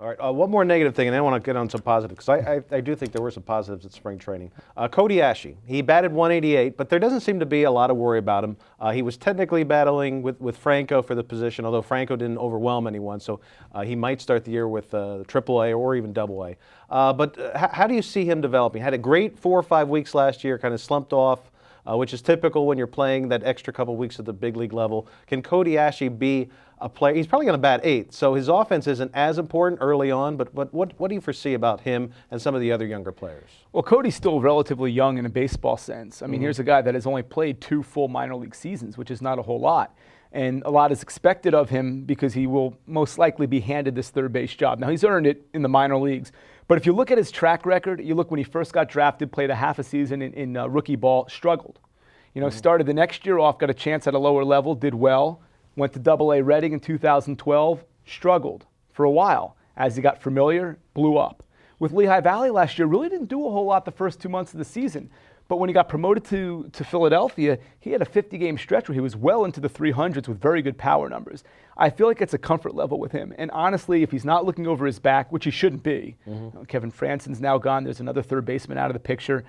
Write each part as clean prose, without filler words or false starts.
All right, one more negative thing, and then I want to get on some positive, because I do think there were some positives at spring training. Cody Asche, he batted 188, but there doesn't seem to be a lot of worry about him. He was technically battling with Franco for the position, although Franco didn't overwhelm anyone, so he might start the year with AAA or even AA. But how do you see him developing? Had a great 4 or 5 weeks last year, kind of slumped off, which is typical when you're playing that extra couple weeks at the big league level. Can Cody Asche be a player? He's probably going to bat 8th, so his offense isn't as important early on, but what do you foresee about him and some of the other younger players? Well, Cody's still relatively young in a baseball sense. I mean, here's a guy that has only played 2 full minor league seasons, which is not a whole lot. And a lot is expected of him because he will most likely be handed this third base job. Now, he's earned it in the minor leagues. But if you look at his track record, you look when he first got drafted, played a half a season in rookie ball, struggled. You know, started the next year off, got a chance at a lower level, did well, went to AA Reading in 2012, struggled for a while. As he got familiar, blew up. With Lehigh Valley last year, really didn't do a whole lot the first 2 months of the season. But when he got promoted to Philadelphia, he had a 50-game stretch where he was well into the 300s with very good power numbers. I feel like it's a comfort level with him. And honestly, if he's not looking over his back, which he shouldn't be, Kevin Franson's now gone, there's another third baseman out of the picture.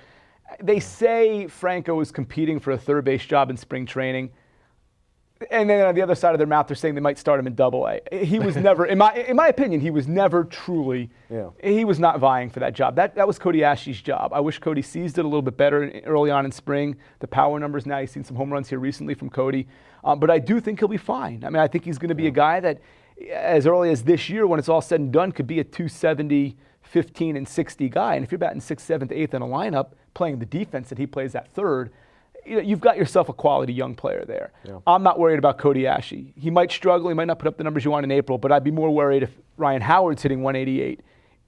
They say Franco is competing for a third base job in spring training. And then on the other side of their mouth, they're saying they might start him in AA. He was never, in my opinion, he was never truly, he was not vying for that job. That was Cody Asche's job. I wish Cody seized it a little bit better early on in spring. The power numbers now, you've seen some home runs here recently from Cody. But I do think he'll be fine. I mean, I think he's going to be a guy that, as early as this year, when it's all said and done, could be a 270, 15, and 60 guy. And if you're batting 6th, 7th, 8th in a lineup, playing the defense that he plays at third, you've got yourself a quality young player there. I'm not worried about Cody Asche. He might struggle. He might not put up the numbers you want in April, but I'd be more worried if Ryan Howard's hitting 188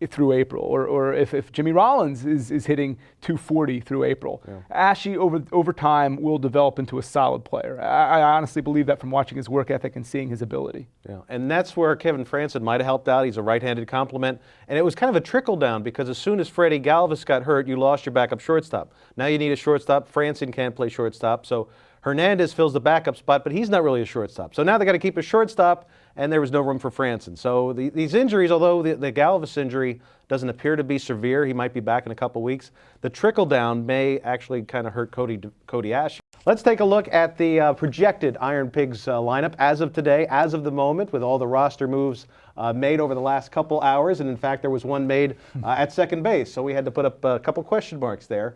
through April, or if Jimmy Rollins is hitting 240 through April. Asche, over time, will develop into a solid player. I honestly believe that from watching his work ethic and seeing his ability. And that's where Kevin Franson might have helped out. He's a right-handed complement. And it was kind of a trickle-down because as soon as Freddie Galvis got hurt, you lost your backup shortstop. Now you need a shortstop. Franson can't play shortstop, so Hernandez fills the backup spot, but he's not really a shortstop. So now they got to keep a shortstop, and there was no room for Franson. So these injuries, although the Galvis injury doesn't appear to be severe, he might be back in a couple weeks, the trickle-down may actually kind of hurt Cody Asche. Let's take a look at the projected Iron Pigs lineup as of today, as of the moment, with all the roster moves made over the last couple hours. And in fact, there was one made at second base, so we had to put up a couple question marks there.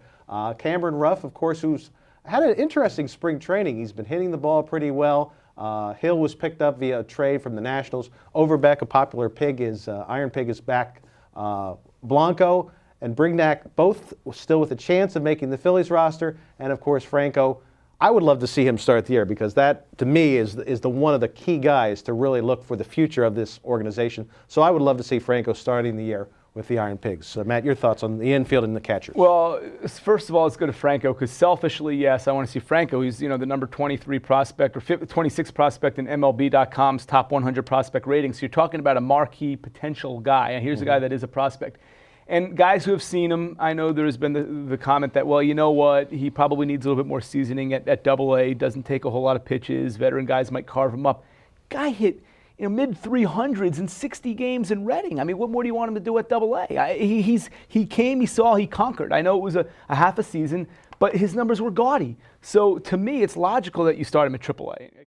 Cameron Ruff, of course, who's had an interesting spring training. He's been hitting the ball pretty well. Hill was picked up via a trade from the Nationals. Overbeck, a popular pig, Iron Pig is back. Blanco and Brignac both still with a chance of making the Phillies roster. And of course, Franco, I would love to see him start the year because that, to me, is one of the key guys to really look for the future of this organization. So I would love to see Franco starting the year with the Iron Pigs. So Matt, your thoughts on the infield and the catchers? Well, first of all, let's go to Franco because selfishly, yes, I want to see Franco. He's the number 23 prospect or 26 prospect in MLB.com's top 100 prospect rating. So you're talking about a marquee potential guy. And here's a guy that is a prospect. And guys who have seen him, I know there's been the comment that, well, you know what, he probably needs a little bit more seasoning at AA, doesn't take a whole lot of pitches, veteran guys might carve him up. Guy hit mid-300s in 60 games in Reading. I mean, what more do you want him to do at AA? He came, he saw, he conquered. I know it was a half a season, but his numbers were gaudy. So to me, it's logical that you start him at AAA.